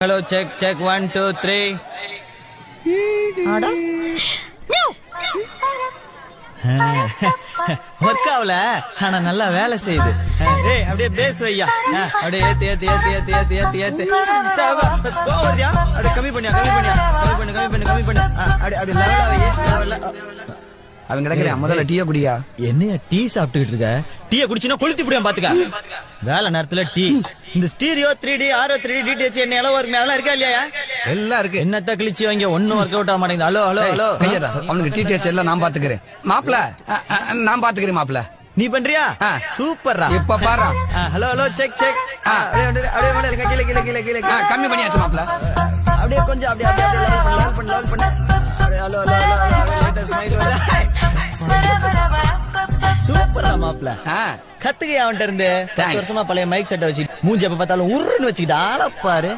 Hello check check 1 2 3. ஆடா work ஆகல ஆனா நல்லா வேலை செய்யுது. ஏய் அப்படியே பேஸ் வையா, அப்படியே ஏத்து ஏத்து ஏத்து ஏத்து ஏத்து ஏத்து ஏத்து கோவர்யா, அப்படியே கம்மி பண்ணியா கம்மி பண்ணியா கம்மி பண்ணு கம்மி பண்ணு கம்மி பண்ணு. அப்படியே அப்படியே லெவலா வை லெவலா. அவன் கிடக்குறேன் முதல்ல டீயை குடியா. என்னைய டீ சாப்பிட்டுக்கிட்டு இருக்க? டீயை குடிச்சினா கொளுத்தி புடியா பாத்துக்க. வேலை நேரத்துல டீ. இந்த stereo 3D RO 3D DTH என்ன அளவு இருக்கு அதெல்லாம் இருக்கா இல்லையா? எல்லாம் இருக்கு. என்னத்த கிழிச்சு வாங்க ஒன்னும் ஒர்க் அவுட் ஆக மாட்டேங்குது. ஹலோ ஹலோ ஹலோ கையதா அவனுக்கு டீச்சர்ஸ் எல்லாம் நான் பாத்துக்கிறேன் மாப்ள. நான் பாத்துக்கிறேன் மாப்ள. நீ பண்றியா? சூப்பர்ரா. இப்ப பாரு. Hello hello check check. அப்படியே அப்படியே கீழே கீழே கீழே கீழே கம்மி பண்ணியாச்சு மாப்ள. அப்படியே கொஞ்சம் அப்படியே அப்படியே லெவல் பண்ணு லெவல் பண்ணு. அப்படியே hello hello hello latest smile வர. சூப்பரா மாப்ள. கத்துக்கையா அவன்கிட்ட இருந்து 10 வருஷமா பழைய மைக் செட்டை வச்சு மூஞ்சி எப்ப பார்த்தாலும் உருன்னு வச்சுக்கிட்டு ஆள பாரு.